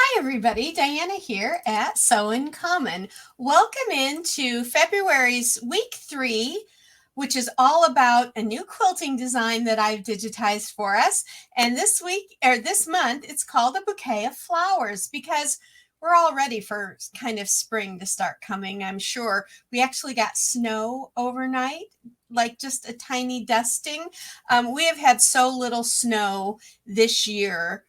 Hi everybody, Diana here at Sew in Common. Welcome into February's week 3, which is all about a new quilting design that I've digitized for us. And this week, or this month, it's called a bouquet of flowers because we're all ready for kind of spring to start coming, I'm sure. We actually got snow overnight, like just a tiny dusting. We have had so little snow this year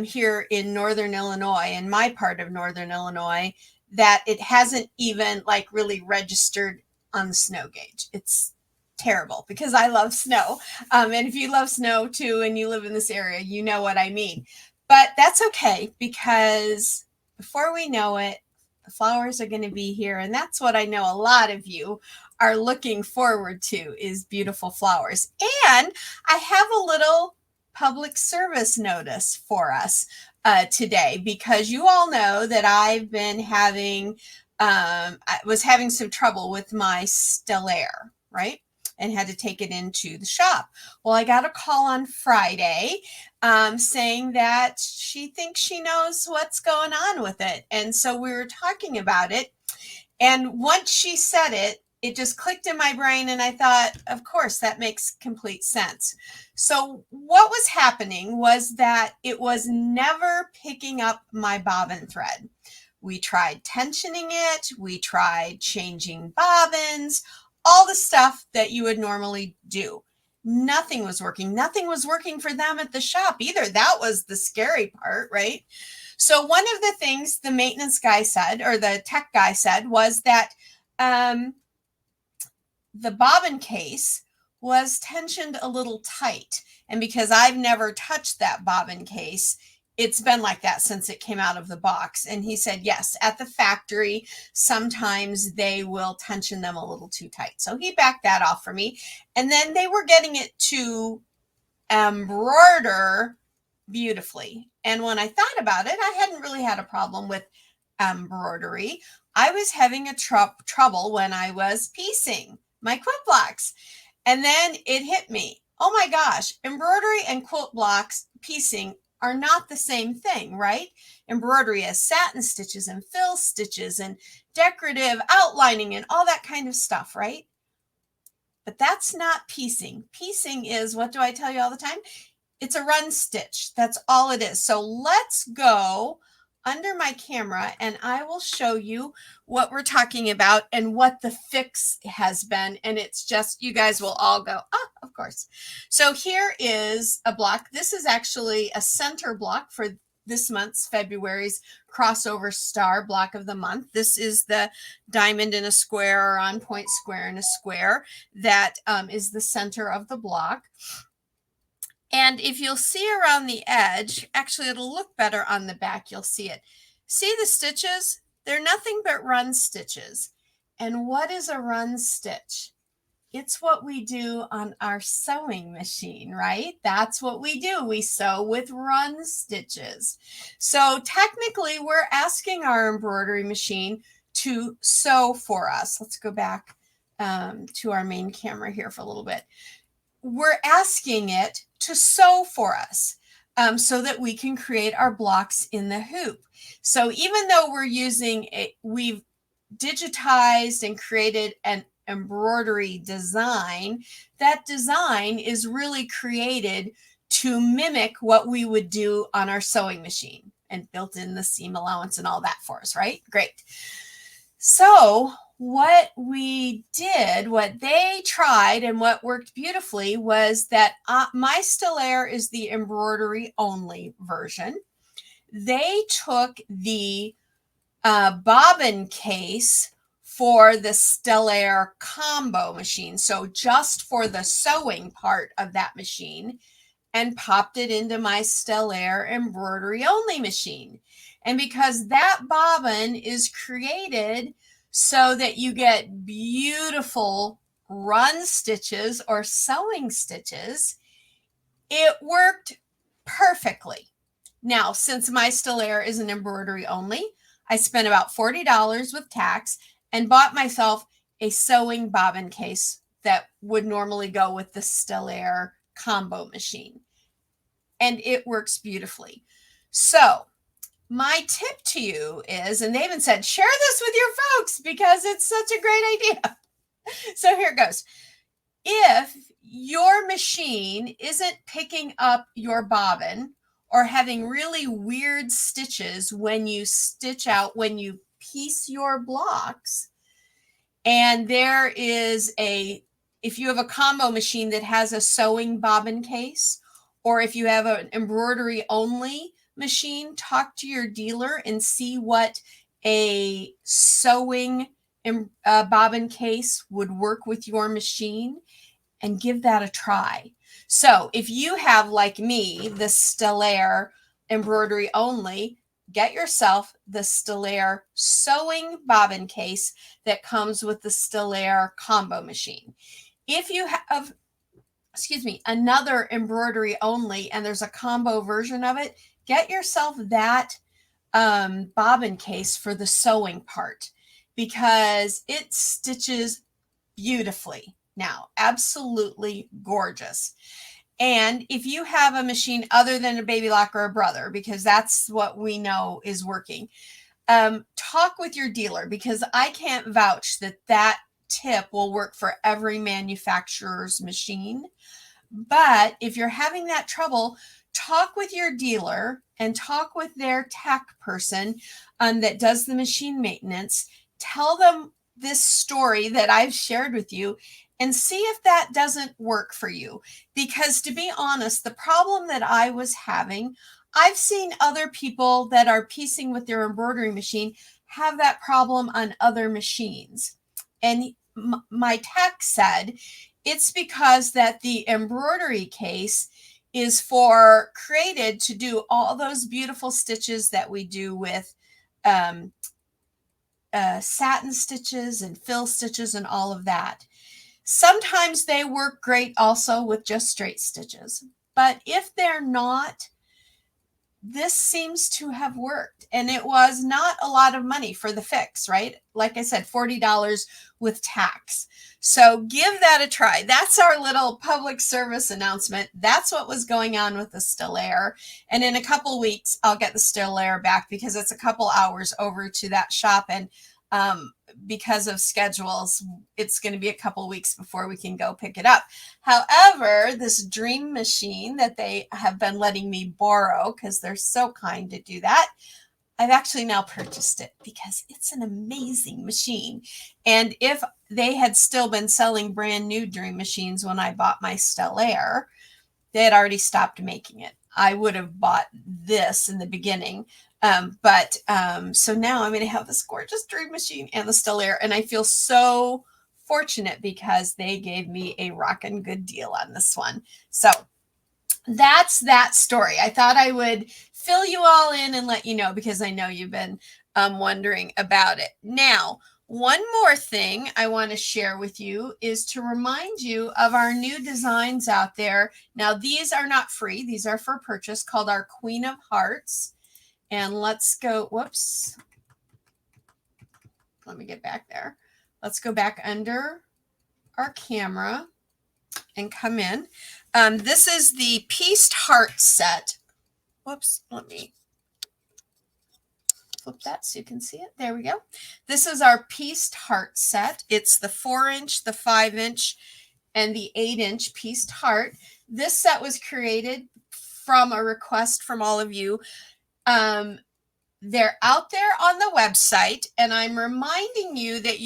here in Northern Illinois, in my part of Northern Illinois, that it hasn't even like really registered on the snow gauge. It's terrible because I love snow. And if you love snow too and you live in this area, you know what I mean. But that's okay because before we know it, the flowers are going to be here. And that's what I know a lot of you are looking forward to is beautiful flowers. And I have a little public service notice for us today because you all know that I've been I was having some trouble with my Stellaire, right? And had to take it into the shop. Well, I got a call on Friday saying that she thinks she knows what's going on with it. And so we were talking about it. And once she said it, it just clicked in my brain. And I thought, of course, that makes complete sense. So what was happening was that it was never picking up my bobbin thread. We tried tensioning it. We tried changing bobbins, all the stuff that you would normally do. Nothing was working. Nothing was working for them at the shop either. That was the scary part, right? So one of the things the maintenance guy said, or the tech guy said, was that the bobbin case was tensioned a little tight. And because I've never touched that bobbin case, it's been like that since it came out of the box. And he said, yes, at the factory, sometimes they will tension them a little too tight. So he backed that off for me. And then they were getting it to embroider beautifully. And when I thought about it, I hadn't really had a problem with embroidery. I was having a trouble when I was piecing my quilt blocks. And then it hit me. Oh my gosh, embroidery and quilt blocks piecing are not the same thing, right? Embroidery has satin stitches and fill stitches and decorative outlining and all that kind of stuff, right? But that's not piecing. Piecing is, what do I tell you all the time? It's a run stitch. That's all it is. So let's go under my camera and I will show you what we're talking about and what the fix has been. And it's just, you guys will all go, oh, of course. So here is a block. This is actually a center block for this month's February's crossover star block of the month. This is the diamond in a square or on point square in a square that is the center of the block. And if you'll see around the edge, actually it'll look better on the back, you'll see it. See the stitches? They're nothing but run stitches. And what is a run stitch? It's what we do on our sewing machine, right? That's what we do. We sew with run stitches. So technically we're asking our embroidery machine to sew for us. Let's go back to our main camera here for a little bit. We're asking it to sew for us so that we can create our blocks in the hoop. So even though we've digitized and created an embroidery design, that design is really created to mimic what we would do on our sewing machine and built in the seam allowance and all that for us, right? Great. So what we did, what they tried and what worked beautifully was that my Stellaire is the embroidery only version. They took the bobbin case for the Stellaire combo machine, so just for the sewing part of that machine, and popped it into my Stellaire embroidery only machine. And because that bobbin is created so that you get beautiful run stitches or sewing stitches, it worked perfectly. Now, since my Stellaire is an embroidery only, I spent about $40 with tax and bought myself a sewing bobbin case that would normally go with the Stellaire combo machine. And it works beautifully. So my tip to you is, and they even said, share this with your folks because it's such a great idea. So here it goes. If your machine isn't picking up your bobbin or having really weird stitches when you stitch out, when you piece your blocks, and there is if you have a combo machine that has a sewing bobbin case, or if you have an embroidery only machine, talk to your dealer and see what a sewing bobbin case would work with your machine, and give that a try. So if you have, like me, the Stellaire embroidery only, get yourself the Stellaire sewing bobbin case that comes with the Stellaire combo machine. If you have, excuse me, another embroidery only and there's a combo version of it, get yourself that bobbin case for the sewing part because it stitches beautifully. Now, absolutely gorgeous. And if you have a machine other than a Baby Lock or a Brother, because that's what we know is working, talk with your dealer because I can't vouch that that tip will work for every manufacturer's machine. But if you're having that trouble, talk with your dealer and talk with their tech person that does the machine maintenance. Tell them this story that I've shared with you and see if that doesn't work for you. Because to be honest, the problem that I was having, I've seen other people that are piecing with their embroidery machine have that problem on other machines. And my tech said it's because that the embroidery case is created to do all those beautiful stitches that we do with satin stitches and fill stitches and all of that. Sometimes they work great also with just straight stitches, but if they're not, this seems to have worked. And it was not a lot of money for the fix, right? Like I said, $40 with tax. So give that a try. That's our little public service announcement. That's what was going on with the Stellaire. And in a couple weeks, I'll get the Stellaire back because it's a couple hours over to that shop. And because of schedules, it's going to be a couple weeks before we can go pick it up. However, this dream machine that they have been letting me borrow, because they're so kind to do that, I've actually now purchased it because it's an amazing machine. And if they had still been selling brand new dream machines when I bought my Stellaire, they had already stopped making it. I would have bought this in the beginning. So now I'm going to have this gorgeous dream machine and the Stellaire, and I feel so fortunate because they gave me a rockin' good deal on this one. So that's that story. I thought I would fill you all in and let you know because I know you've been wondering about it. Now, one more thing I want to share with you is to remind you of our new designs out there. Now, these are not free. These are for purchase, called our Queen of Hearts. And let's go, whoops. Let me get back there. Let's go back under our camera and come in. This is the Pieced Heart set. Whoops, let me flip that so you can see it. There we go. This is our Pieced Heart set. It's the 4-inch, the 5-inch, and the 8-inch Pieced Heart. This set was created from a request from all of you. They're out there on the website, and I'm reminding you that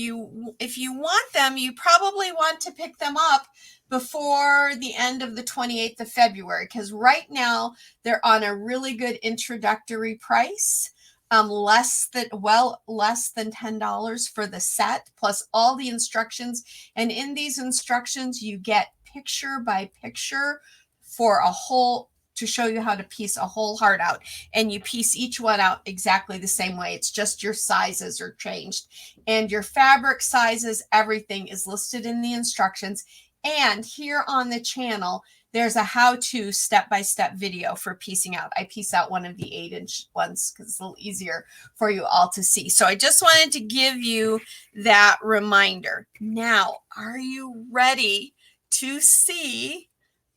if you want them, you probably want to pick them up before the end of the 28th of February, because right now they're on a really good introductory price, less than $10 for the set, plus all the instructions. And in these instructions, you get picture by picture for a whole, to show you how to piece a whole heart out, and you piece each one out exactly the same way. It's just your sizes are changed, and your fabric sizes, everything is listed in the instructions. And here on the channel, there's a how-to step-by-step video for piecing out. I piece out one of the 8-inch ones because it's a little easier for you all to see. So I just wanted to give you that reminder. Now, are you ready to see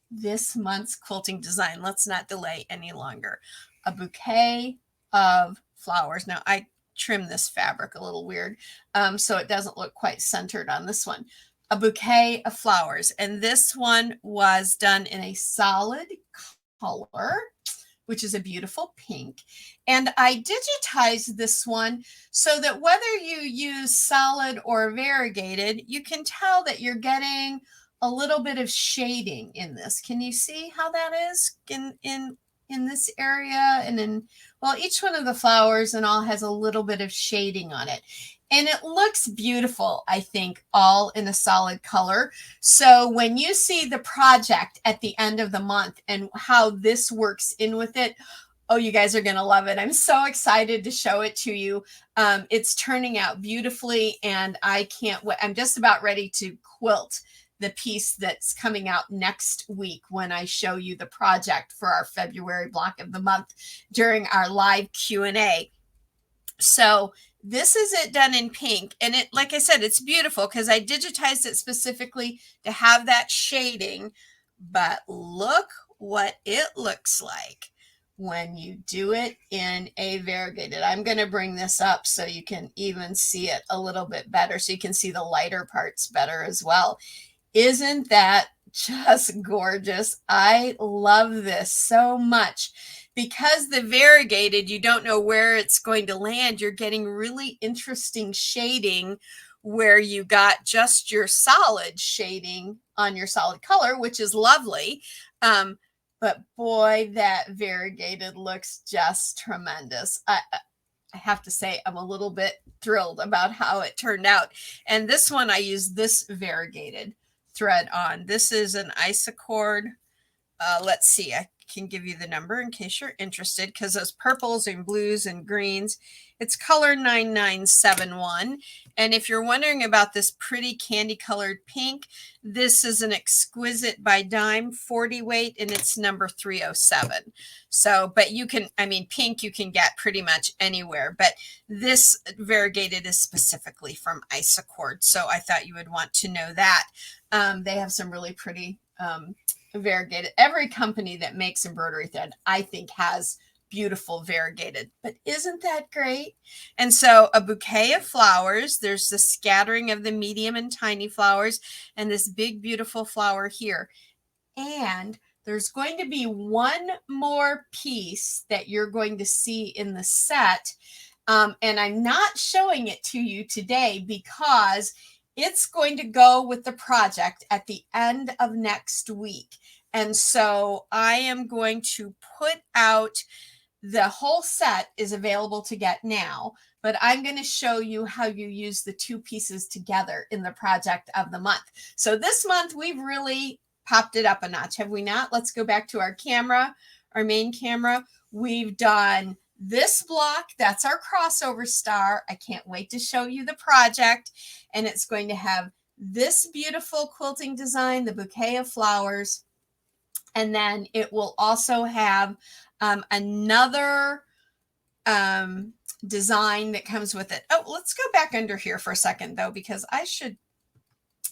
this month's quilting design? Let's not delay any longer. A bouquet of flowers. Now I trim this fabric a little weird, so it doesn't look quite centered on this one. A bouquet of flowers. And this one was done in a solid color, which is a beautiful pink. And I digitized this one so that whether you use solid or variegated, you can tell that you're getting a little bit of shading in this. Can you see how that is in this area? And in, well, each one of the flowers and all has a little bit of shading on it. And it looks beautiful, I think, all in a solid color. So when you see the project at the end of the month and how this works in with it, oh, you guys are going to love it. I'm so excited to show it to you. It's turning out beautifully, and I can't wait. I'm just about ready to quilt the piece that's coming out next week when I show you the project for our February block of the month during our live Q&A. So this is it done in pink. And it, like I said, it's beautiful because I digitized it specifically to have that shading. But look what it looks like when you do it in a variegated. I'm going to bring this up so you can even see it a little bit better, so you can see the lighter parts better as well. Isn't that just gorgeous? I love this so much. Because the variegated, you don't know where it's going to land. You're getting really interesting shading where you got just your solid shading on your solid color, which is lovely. But boy, that variegated looks just tremendous. I have to say, I'm a little bit thrilled about how it turned out. And this one, I used this variegated thread on. This is an isocord. Let's see, I can give you the number in case you're interested, because those purples and blues and greens, it's color 9971. And if you're wondering about this pretty candy colored pink, this is an Exquisite by Dime 40 weight, and it's number 307. So, but you can, I mean, pink you can get pretty much anywhere, but this variegated is specifically from Isocord. So I thought you would want to know that. They have some really pretty variegated. Every company that makes embroidery thread, I think, has beautiful variegated, but isn't that great? And so a bouquet of flowers, there's the scattering of the medium and tiny flowers and this big beautiful flower here. And there's going to be one more piece that you're going to see in the set, and I'm not showing it to you today because it's going to go with the project at the end of next week. And so I am going to put out, the whole set is available to get now, but I'm going to show you how you use the two pieces together in the project of the month. So this month we've really popped it up a notch, have we not? Let's go back to our camera, our main camera. We've done this block, that's our crossover star. I can't wait to show you the project. And it's going to have this beautiful quilting design, the bouquet of flowers. And then it will also have another design that comes with it. Oh, let's go back under here for a second though, because I should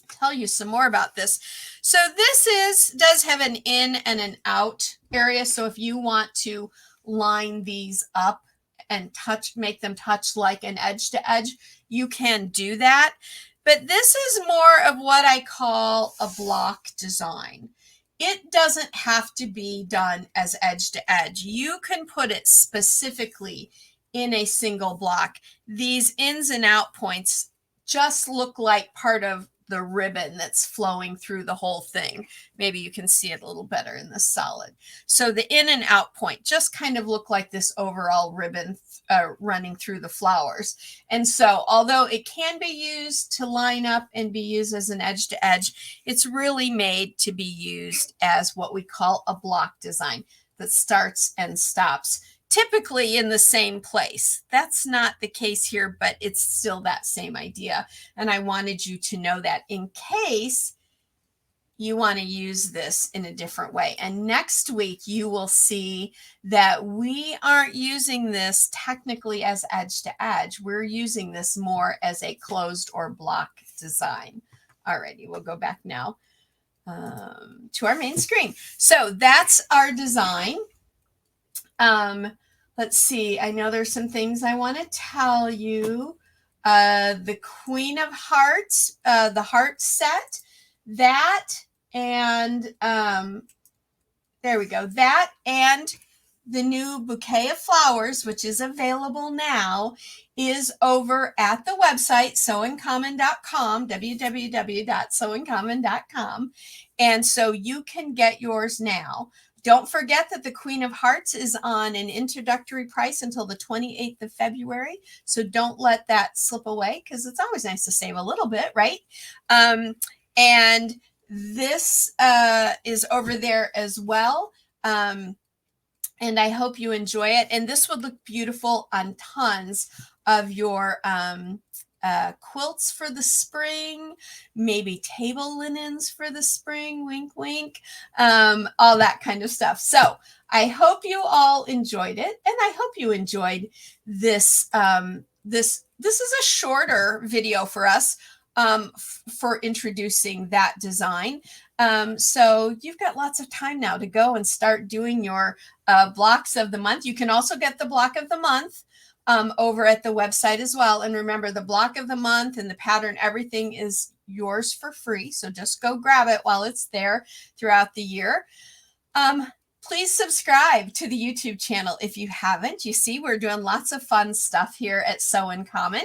tell you some more about this. So this does have an in and an out area. So if you want to line these up and make them touch like an edge to edge, you can do that. But this is more of what I call a block design. It doesn't have to be done as edge to edge. You can put it specifically in a single block. These ins and out points just look like part of the ribbon that's flowing through the whole thing. Maybe you can see it a little better in the solid. So the in and out point just kind of look like this overall ribbon running through the flowers. And so although it can be used to line up and be used as an edge to edge, it's really made to be used as what we call a block design that starts and stops typically in the same place. That's not the case here, but it's still that same idea. And I wanted you to know that in case you want to use this in a different way. And next week, you will see that we aren't using this technically as edge to edge. We're using this more as a closed or block design. Alrighty, we'll go back now to our main screen. So that's our design. let's see. I know there's some things I want to tell you. The Queen of Hearts, the heart set, that, and there we go. That and the new Bouquet of Flowers, which is available now, is over at the website sewincommon.com, www.sewincommon.com. And so you can get yours now. Don't forget that the Queen of Hearts is on an introductory price until the 28th of February. So don't let that slip away, because it's always nice to save a little bit, right? And this is over there as well. And I hope you enjoy it. And this would look beautiful on tons of your quilts for the spring, maybe table linens for the spring, wink, wink, all that kind of stuff. So I hope you all enjoyed it. And I hope you enjoyed this. This is a shorter video for us for introducing that design. So you've got lots of time now to go and start doing your blocks of the month. You can also get the block of the month over at the website as well. And remember, the block of the month and the pattern, everything is yours for free. So just go grab it while it's there throughout the year. Please subscribe to the YouTube channel if you haven't. You see, we're doing lots of fun stuff here at Sew in Common.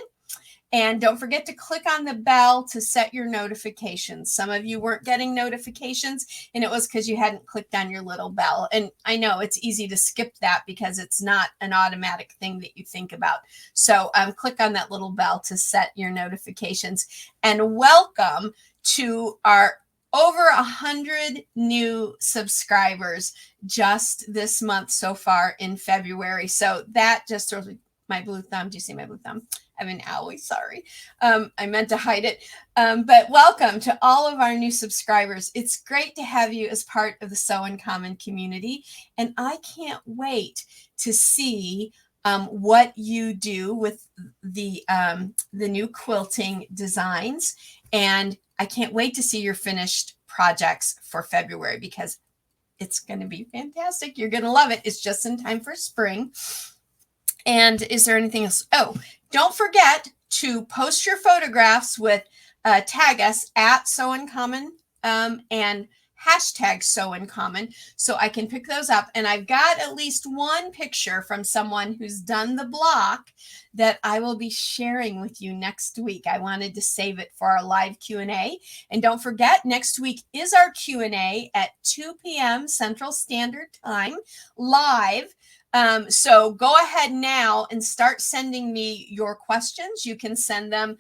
And don't forget to click on the bell to set your notifications. Some of you weren't getting notifications, and it was because you hadn't clicked on your little bell. And I know it's easy to skip that because it's not an automatic thing that you think about. So click on that little bell to set your notifications. And welcome to our over 100 new subscribers just this month so far in February. So that just throws my blue thumb. Do you see my blue thumb? I have an owie, sorry. I meant to hide it. But welcome to all of our new subscribers. It's great to have you as part of the Sew in Common community. And I can't wait to see what you do with the new quilting designs. And I can't wait to see your finished projects for February, because it's going to be fantastic. You're going to love it. It's just in time for spring. And is there anything else? Oh, don't forget to post your photographs with tag us at Sew in Common and hashtag Sew in Common, so I can pick those up. And I've got at least one picture from someone who's done the block that I will be sharing with you next week. I wanted to save it for our live Q&A. And don't forget, next week is our Q&A at 2 p.m. Central Standard Time, live. So go ahead now and start sending me your questions. You can send them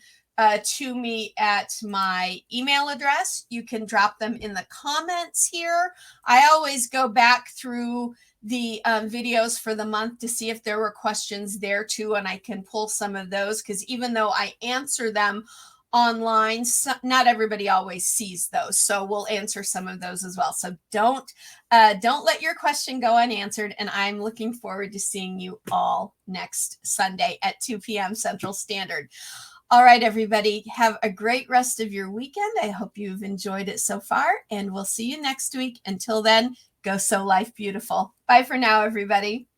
to me at my email address. You can drop them in the comments here. I always go back through the videos for the month to see if there were questions there too, and I can pull some of those, because even though I answer them online, not everybody always sees those, so we'll answer some of those as well. So don't let your question go unanswered, and I'm looking forward to seeing you all next Sunday at 2 p.m. Central Standard. All right, everybody, have a great rest of your weekend. I hope you've enjoyed it so far, and we'll see you next week. Until then, go sew life beautiful. Bye for now, everybody.